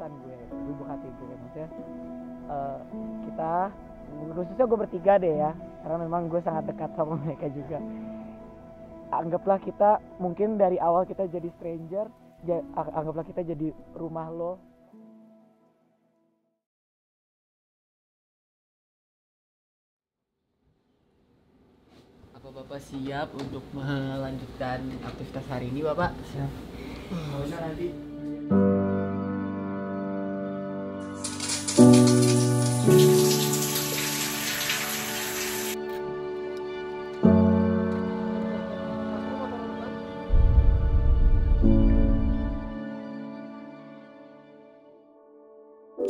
keputusan gue lubuk hati gue maksudnya kita khususnya gue bertiga deh ya, karena memang gue sangat dekat sama mereka juga. Anggaplah kita mungkin dari awal kita jadi stranger, anggaplah kita jadi rumah lo. Apa Bapak siap untuk melanjutkan aktivitas hari ini, Bapak? Siap. Nanti.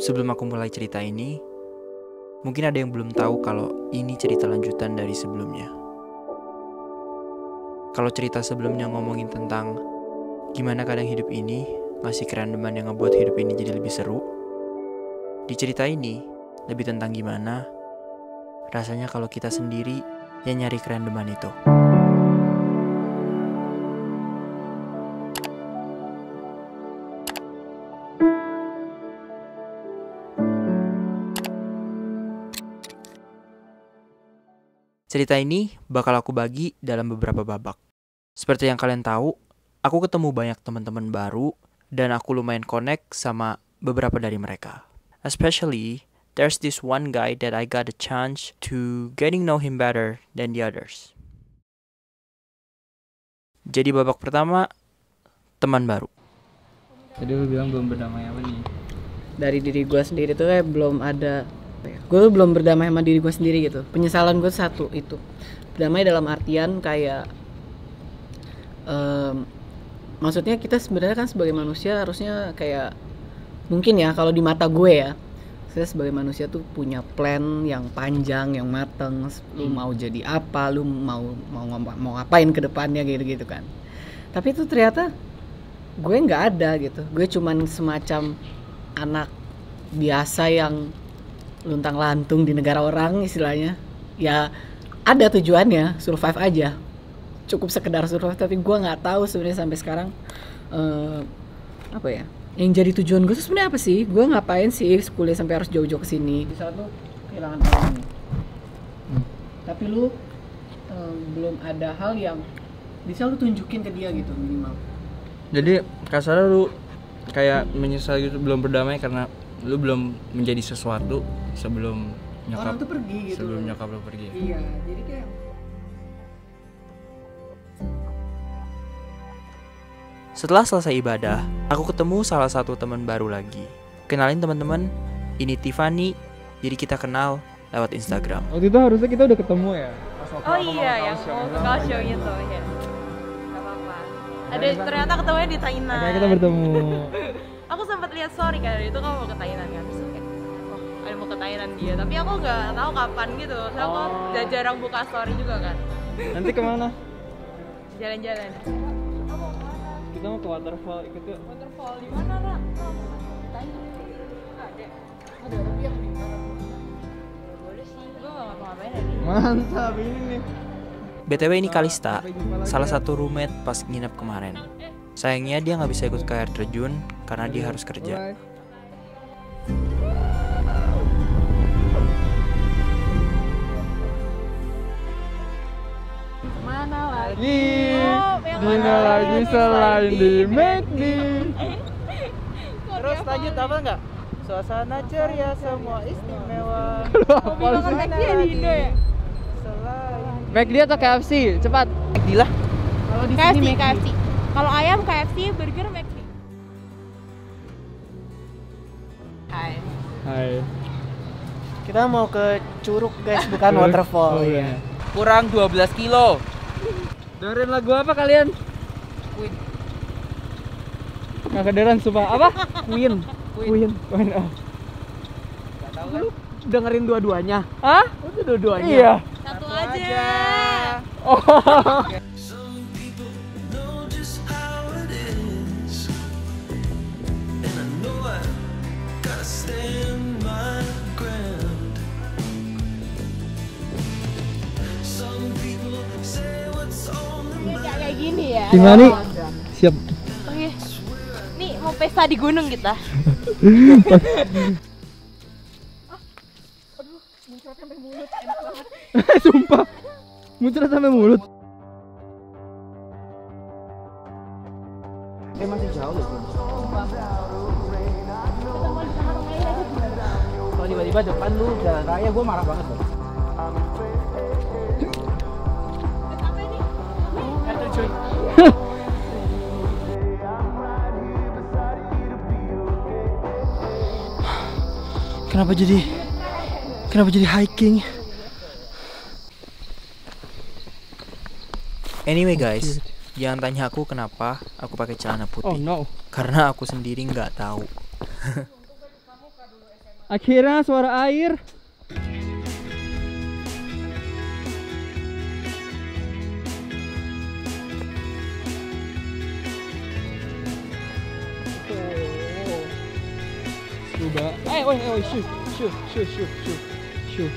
Sebelum aku mulai cerita ini, mungkin ada yang belum tahu kalau ini cerita lanjutan dari sebelumnya. Kalau cerita sebelumnya ngomongin tentang gimana kadang hidup ini ngasih kerandoman yang ngebuat hidup ini jadi lebih seru, di cerita ini lebih tentang gimana rasanya kalau kita sendiri yang nyari kerandoman itu. Cerita ini bakal aku bagi dalam beberapa babak. Seperti yang kalian tahu, aku ketemu banyak teman-teman baru dan aku lumayan connect sama beberapa dari mereka. Especially, there's this one guy that I got a chance to getting know him better than the others. Jadi babak pertama, teman baru. Tadi lu bilang belum berdamai apa nih? Dari diri gue sendiri tuh kayak belum ada, gue belum berdamai sama diri gue sendiri gitu. Penyesalan gue satu itu, berdamai dalam artian kayak maksudnya kita sebenarnya kan sebagai manusia harusnya kayak mungkin ya kalau di mata gue ya, saya sebagai manusia tuh punya plan yang panjang, yang mateng. Lu mau jadi apa, lu mau ngapain ke depannya gitu kan. Tapi itu ternyata gue nggak ada gitu. Gue cuman semacam anak biasa yang luntang lantung di negara orang istilahnya. Ya ada tujuannya, survive aja, cukup sekedar survive. Tapi gue nggak tahu sebenarnya sampai sekarang apa ya yang jadi tujuan gue tuh sebenarnya apa sih. Gue ngapain sih kuliah sampai harus jauh-jauh ke sini. Di saat lu kehilangan orang nih, tapi lu belum ada hal yang bisa lu tunjukin ke dia gitu minimal. Jadi kasarnya lu kayak menyesal gitu, belum berdamai karena lu belum menjadi sesuatu sebelum nyokap orang tuh pergi gitu. Sebelum nyokap lu pergi. Iya, jadi kayak Setelah selesai ibadah, aku ketemu salah satu teman baru lagi. Kenalin teman-teman, ini Tiffany. Jadi kita kenal lewat Instagram. Waktu itu harusnya kita udah ketemu ya. Oh iya, yang mau vokal show itu ya. Gak apa-apa. Ada ternyata ketemunya di Thailand. Akhirnya kita bertemu. Aku sempat lihat story kan dari itu kamu mau ke Thailand kan. Terus kayak, oh ada mau ke Thailand dia. Tapi aku nggak tahu kapan gitu. Soalnya aku udah jarang buka story juga kan. Nanti kemana? Jalan-jalan. Kita mau ke waterfall, ikut yuk. Waterfall di mana, Ra? Thailand. Ada rupiah di mana? Boleh sih. Gue nggak ngapa-ngapain hari. Mantap ini nih. BTW ini Kalista, salah satu roommate pas nginep kemarin. Sayangnya dia nggak bisa ikut ke air terjun karena dia harus kerja. Mana lagi? Mana lagi selain di McD? terus lanjut apa enggak? Suasana ceria semua istimewa. Hobi banget McD ya di Indo ya? Selain McD atau KFC? Cepat. McD lah. Kalau di sini KFC. Kalau ayam KFC, burger McD. Hai. Hai. Kita mau ke Curug guys, bukan waterfall. Oh iya. Kurang 12 kilo. Dengerin lagu apa kalian? Queen. Nggak kedengeran sumpah. Apa? Queen. Queen. Oh. Gak tahu kan? Lu dengerin dua-duanya? Hah? Udah dua-duanya. Iya. Satu aja. Oh. Kayak gini ya. Gimana nih? Siap. Oke. Nih mau pesta di gunung kita. Sumpah. Muncrat sampai mulut. Masih jauh loh. Kalau tiba-tiba depan lu jalan raya, gue marah banget loh. Kenapa jadi hiking? Anyway guys, jangan tanya aku kenapa aku pakai celana Oh putih. no. Karena aku sendiri nggak tahu. Akhirnya suara air. Coba. Shoo.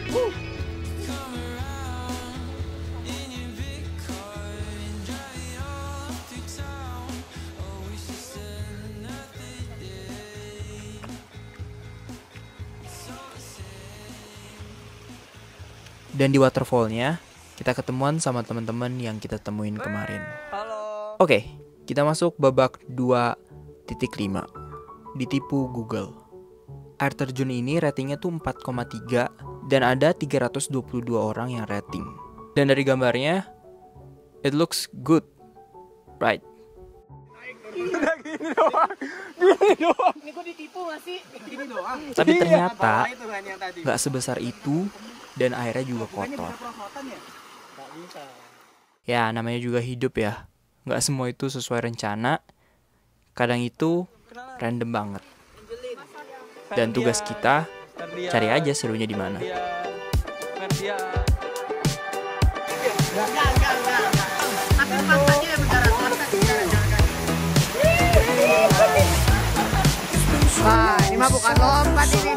Dan di waterfallnya, kita ketemuan sama teman-teman yang kita temuin kemarin. Oke, kita masuk babak 2.5. Ditipu Google. Air terjun ini ratingnya tuh 4,3 dan ada 322 orang yang rating. Dan dari gambarnya, it looks good, right? Ini gue ditipu gak sih? Gini doang. Tapi ternyata nggak sebesar itu dan airnya juga kotor. Ya namanya juga hidup ya, nggak semua itu sesuai rencana. Kadang itu random banget. Dan tugas kita cari aja serunya di mana. Wah, ini mah bukan lompat ini.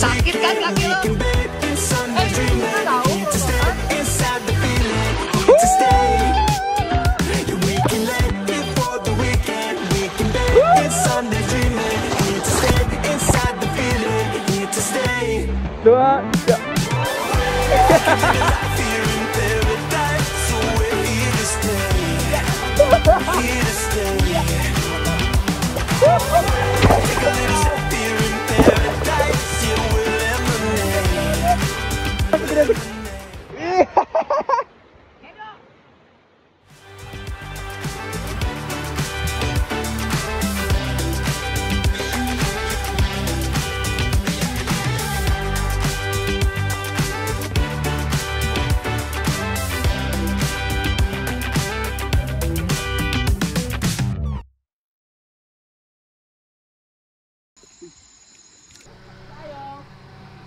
Sakit kan kaki lo? Doa.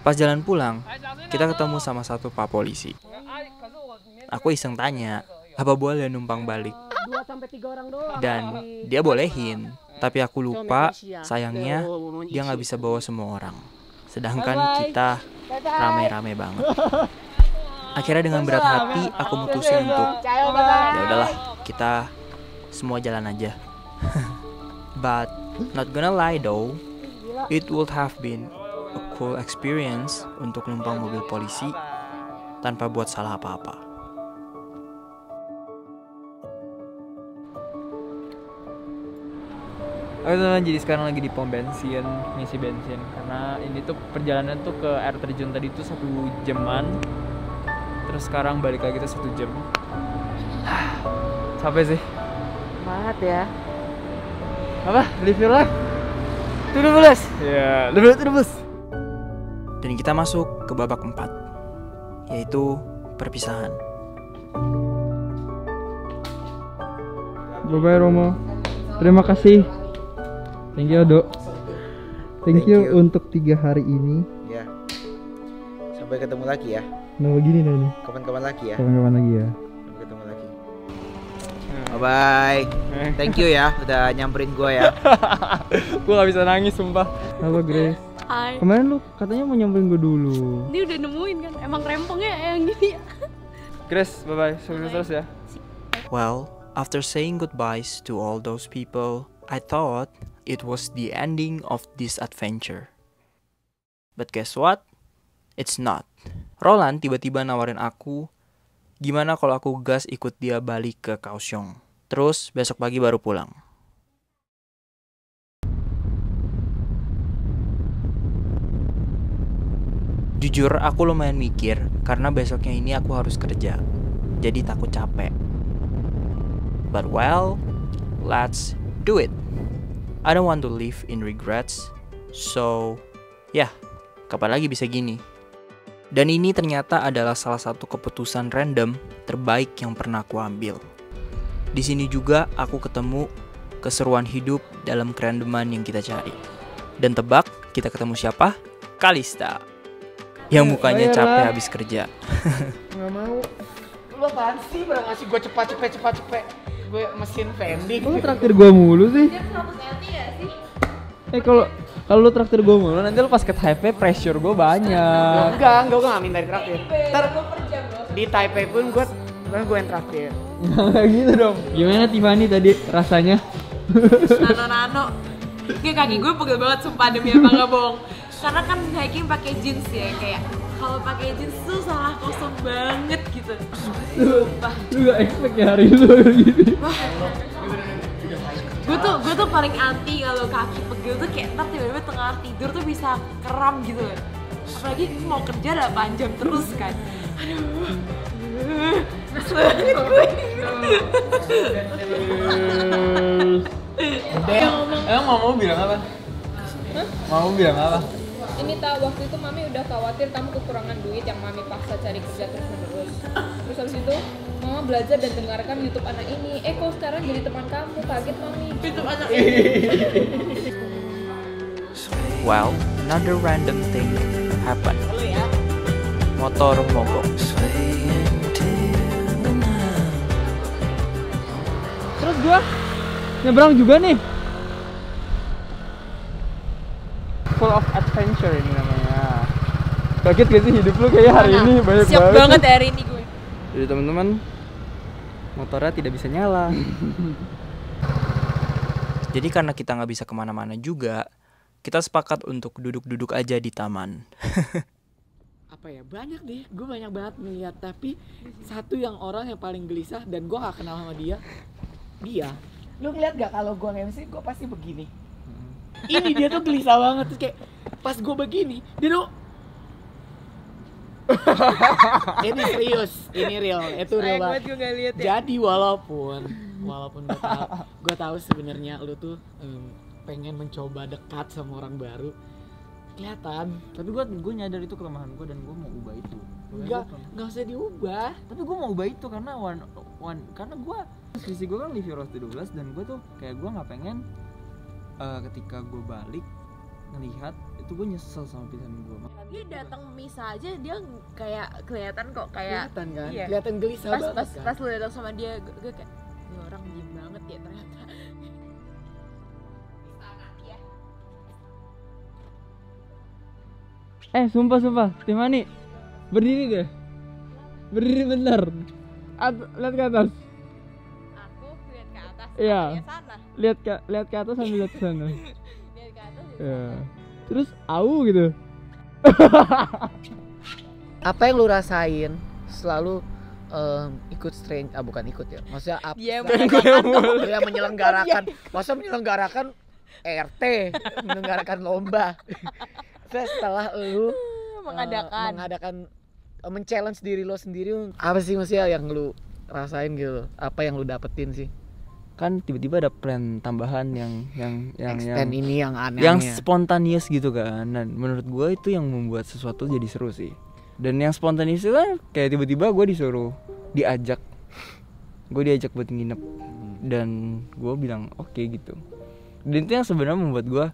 Pas jalan pulang, kita ketemu sama satu pak polisi. Aku iseng tanya, apa boleh numpang balik? 2-3 orang doang. Dan dia bolehin, tapi aku lupa, sayangnya dia nggak bisa bawa semua orang. Sedangkan kita rame-rame banget. Akhirnya dengan berat hati aku mutusin untuk ya udahlah, kita semua jalan aja. But not gonna lie though, it would have been a cool experience untuk numpang mobil polisi tanpa buat salah apa-apa. Oke teman, jadi sekarang lagi di pom bensin, ngisi bensin. Karena ini tuh perjalanan tuh ke air terjun tadi tuh 1 jaman. Terus sekarang balik lagi tuh 1 jam. Capek sih. Semangat ya. Apa? Live your life? Tuh bos. Ya, live your life. Dan kita masuk ke babak 4, yaitu perpisahan. Bye-bye Romo. Terima kasih. Thank you Dok. Thank you untuk 3 hari ini. Ya. Sampai ketemu lagi ya. Nah begini nih nih. Kapan-kapan lagi ya. Kapan-kapan lagi ya. Sampai ketemu lagi. Bye bye. Thank you ya udah nyamperin gua ya. Gua gak bisa nangis sumpah. Halo Grace. Hai. Kemarin lu katanya mau nyamperin gue dulu. Dia udah nemuin kan, emang rempongnya yang gini ya. Chris, bye-bye, sukses terus ya. Well, after saying goodbyes to all those people, I thought it was the ending of this adventure. But guess what? It's not. Roland tiba-tiba nawarin aku, gimana kalau aku gas ikut dia balik ke Kaohsiung. Terus besok pagi baru pulang. Jujur aku lumayan mikir karena besoknya ini aku harus kerja. Jadi takut capek. But well, let's do it. I don't want to live in regrets. So, ya, kapan lagi bisa gini? Dan ini ternyata adalah salah satu keputusan random terbaik yang pernah aku ambil. Di sini juga aku ketemu keseruan hidup dalam kerandoman yang kita cari. Dan tebak, kita ketemu siapa? Kalista. Yang mukanya capek habis kerja. Nggak mau. Lu apaan sih pernah ngasih gue cepet. Gue mesin vending. Lu traktir gue mulu sih. Dia 100 LT gak sih? Kalau lu traktir gue mulu, nanti lu pas ke Taipei pressure gue banyak. Enggak, gue nggak minta traktir. Ntar gue per jam loh. Di Taipei pun gue yang traktir. Nggak gitu dong. Gimana Tiffany tadi rasanya? Nano. Kayak kaki gue pegel banget sumpah demi apa nggak bohong. Karena kan hiking pakai jeans ya, kayak kalau pakai jeans tuh salah kosong banget gitu. Sumpah. Lu gak expect ya hari itu gini. Gue tuh paling anti kalau kaki pegel tuh kayak ntar tiba-tiba tengah tidur tuh bisa kram gitu. Apalagi mau kerja 8 jam terus kan. Aduh. Emang mamamu bilang apa? Mamamu bilang apa? Ini tahu waktu itu mami udah khawatir kamu kekurangan duit yang mami paksa cari kerja terus menerus. Terus habis itu mama belajar dan dengarkan YouTube anak ini. Kok sekarang jadi teman kamu, kaget mami. YouTube anak ini. Well, another random thing happened. Motor mogok. Terus gua nyebrang juga nih. Full of adventure ini namanya. Kaget gak sih hidup lu kayak hari ini banyak Siap banget ya hari ini gue. Jadi teman-teman, motornya tidak bisa nyala. Jadi karena kita nggak bisa kemana-mana juga, kita sepakat untuk duduk-duduk aja di taman. Apa ya, banyak deh, gue banyak banget melihat. Tapi satu yang orang yang paling gelisah dan gue gak kenal sama dia. Lu ngeliat gak kalau gue nge-MC gue pasti begini. Ini dia tuh gelisah banget, terus kayak pas gue begini dia tuh ini serius, ini real, itu real banget. Gue gak lihat ya. Jadi walaupun gue tahu sebenarnya lu tuh pengen mencoba dekat sama orang baru, kelihatan. Tapi gue nyadar itu kelemahan gue dan gue mau ubah itu. Nggak usah diubah. Tapi gue mau ubah itu karena karena gue visi gue kan live your road to 12 dan gue tuh kayak gue nggak pengen ketika gue balik ngelihat itu gue nyesel sama pilihan gue. Dia datang misa aja dia kayak kelihatan kok kayak Kelihatan kan? iya. Kelihatan gelisah banget kan? Pas lu datang sama dia gue kayak ini orang diem banget ya ternyata. Sumpah Tiffany berdiri deh, berdiri bentar, lihat ke atas. Aku lihat ke atas. Iya. Lihat sana. Lihat ke atas sambil lihat ke sana. Lihat ke atas. Ya. Terus au gitu. Apa yang lu rasain selalu ikut bukan ikut ya, maksudnya apa yang menyelenggarakan, masa menyelenggarakan RT, menyelenggarakan lomba. Terus setelah lu mengadakan men-challenge diri lo sendiri, apa sih maksudnya yang lu rasain gitu? Apa yang lu dapetin sih? Kan tiba-tiba ada plan tambahan yang Extend ini yang aneh, yang spontaneous gitu kan. Dan menurut gue itu yang membuat sesuatu jadi seru sih. Dan yang spontaneous itu kan kayak tiba-tiba gue diajak buat nginep dan gue bilang oke gitu. Dan itu yang sebenarnya membuat gue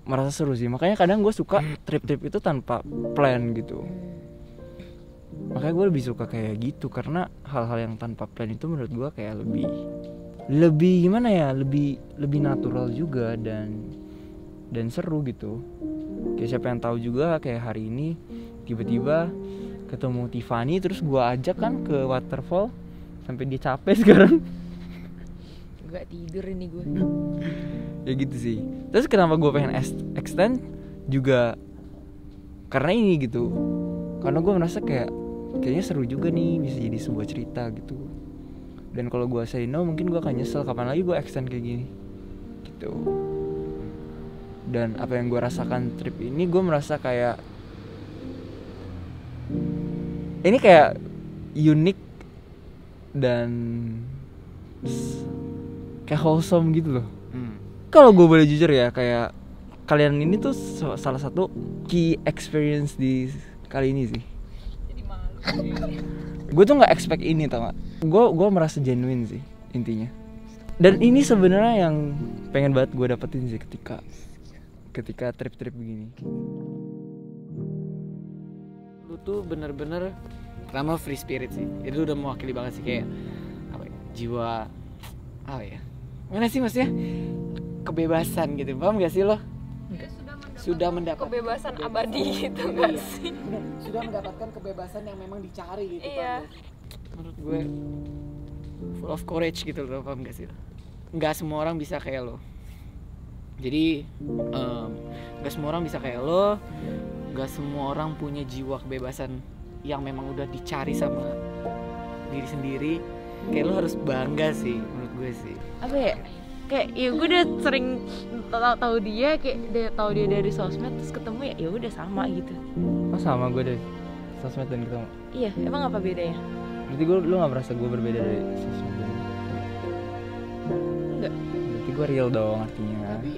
merasa seru sih. Makanya kadang gue suka trip-trip itu tanpa plan gitu. Makanya gue lebih suka kayak gitu karena hal-hal yang tanpa plan itu menurut gue kayak lebih gimana ya, lebih natural juga dan seru gitu. Kayak siapa yang tahu juga kayak hari ini tiba-tiba ketemu Tiffany terus gue ajak kan ke waterfall sampai dia capek sekarang. Gak tidur ini gue. Ya gitu sih. Terus kenapa gue pengen extend juga karena ini gitu. Karena gue merasa kayaknya seru juga nih, bisa jadi sebuah cerita gitu. Dan kalau gue say no mungkin gue akan nyesel kapan lagi gue extend kayak gini gitu. Dan apa yang gue rasakan trip ini, gue merasa kayak ini kayak unik dan kayak wholesome gitu loh. Kalau gue boleh jujur ya, kayak kalian ini tuh salah satu key experience di kali ini sih. Jadi malu. Gue tuh nggak expect ini, tau gak? Gue merasa genuine sih intinya. Dan ini sebenarnya yang pengen banget gue dapetin sih ketika trip-trip begini. Lu tuh bener-bener pertama free spirit sih. Itu udah mewakili banget sih, kayak apa ya, jiwa apa ya, mana sih maksudnya, kebebasan gitu. Paham gak sih lo? Sudah mendapatkan kebebasan abadi gitu nggak sih? Sudah mendapatkan kebebasan yang memang dicari gitu. Iya. Menurut gue full of courage gitu loh. Paham gak sih lo? Nggak semua orang bisa kayak lo. Jadi nggak semua orang bisa kayak lo. Nggak semua orang punya jiwa kebebasan yang memang udah dicari sama diri sendiri. Kayak lo harus bangga sih menurut gue sih. Apa ya? Kayak ya gue udah sering tahu dia, kayak tahu dia dari sosmed, terus ketemu ya udah sama gitu. Oh sama gue dari sosmed dan ketemu. Iya, emang apa bedanya? Berarti lu gak merasa gue berbeda dari sosmed dan... Enggak. Berarti gue real dong artinya. Tapi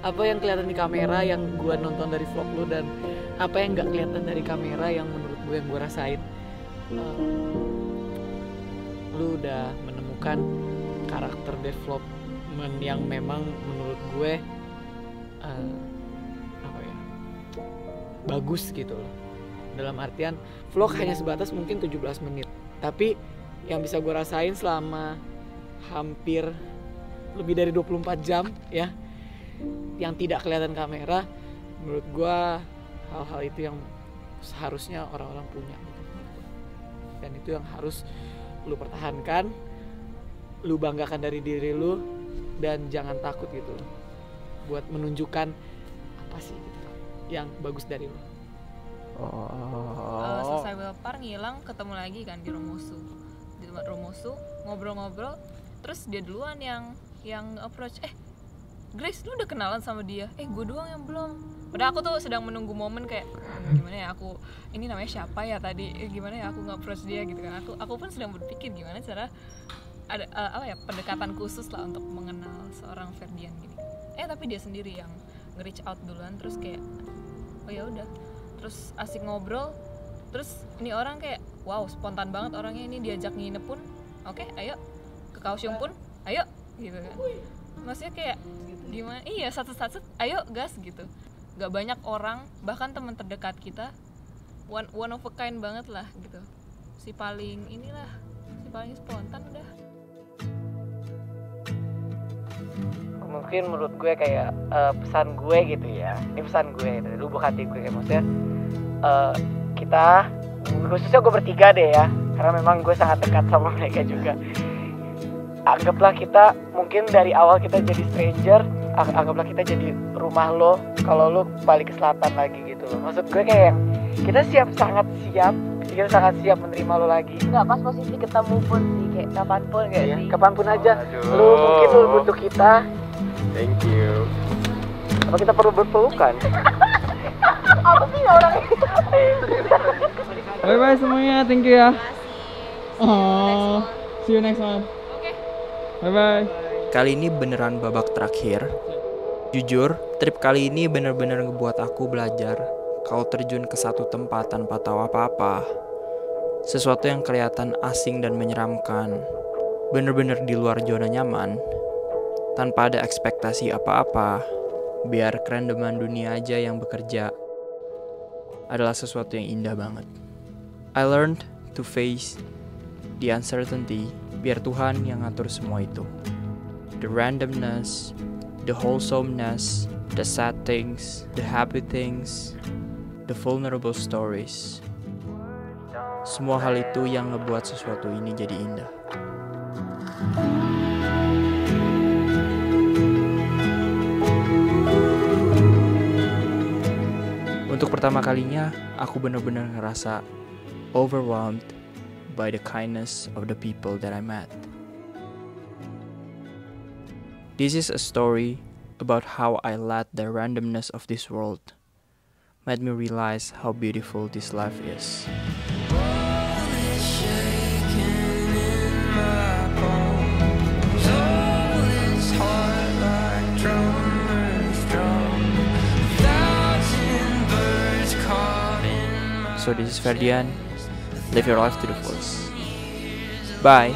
apa yang kelihatan di kamera yang gue nonton dari vlog lu, dan apa yang nggak kelihatan dari kamera yang menurut gue yang gue rasain, lu udah menemukan karakter development yang memang menurut gue apa ya, bagus gitu loh. Dalam artian vlog hanya sebatas mungkin 17 menit, tapi yang bisa gue rasain selama hampir lebih dari 24 jam ya, yang tidak kelihatan kamera, menurut gue hal-hal itu yang seharusnya orang-orang punya gitu. Dan itu yang harus lu pertahankan, lu banggakan dari diri lu, dan jangan takut gitu loh buat menunjukkan apa sih gitu yang bagus dari lu. Selesai Wilpar ngilang, ketemu lagi kan di Romosu, di tempat Romosu, ngobrol-ngobrol, terus dia duluan yang approach, Grace, lu udah kenalan sama dia? Gue doang yang belum. Padahal aku tuh sedang menunggu momen kayak gimana ya aku, ini namanya siapa ya tadi, gimana ya aku nge-approach dia gitu kan. Aku pun sedang berpikir gimana cara ada pendekatan khusus lah untuk mengenal seorang Ferdian gini. Tapi dia sendiri yang nge-reach out duluan, terus kayak oh ya udah, terus asik ngobrol, terus ini orang kayak wow, spontan banget orangnya, ini diajak nginep pun oke, ayo ke Kaohsiung pun ayo gitu kan. Maksudnya kayak gimana, iya satu-satu ayo gas gitu. Gak banyak orang, bahkan teman terdekat kita, one of a kind banget lah gitu, si paling spontan udah. Mungkin menurut gue kayak pesan gue gitu ya, ini pesan gue dari lubuk hati gue, kayak maksudnya kita, khususnya gue bertiga deh ya, karena memang gue sangat dekat sama mereka juga. Anggaplah kita mungkin dari awal kita jadi stranger, anggaplah kita jadi rumah lo kalau lo balik ke selatan lagi gitu loh. Maksud gue kayak kita sangat siap menerima lo lagi. Nggak pas posisi ketemu pun sih, kayak kapanpun nggak sih? Kapanpun aja. Lo mungkin lo butuh kita. Thank you. Apa kita perlu berpelukan? Apa sih orang? Bye bye semuanya, thank you ya. Oh, see you next one. Bye bye. Kali ini beneran babak terakhir. Jujur, trip kali ini bener-bener ngebuat aku belajar kalau terjun ke satu tempat tanpa tahu apa-apa, sesuatu yang kelihatan asing dan menyeramkan, bener-bener di luar zona nyaman, tanpa ada ekspektasi apa-apa, biar kerandoman dunia aja yang bekerja, adalah sesuatu yang indah banget. I learned to face the uncertainty, biar Tuhan yang ngatur semua itu. The randomness, the wholesomeness, the sad things, the happy things, the vulnerable stories. Semua hal itu yang ngebuat sesuatu ini jadi indah. Untuk pertama kalinya, aku benar-benar ngerasa overwhelmed by the kindness of the people that I met. This is a story about how I let the randomness of this world made me realize how beautiful this life is. So this is Ferdian. Live your life to the fullest. Bye.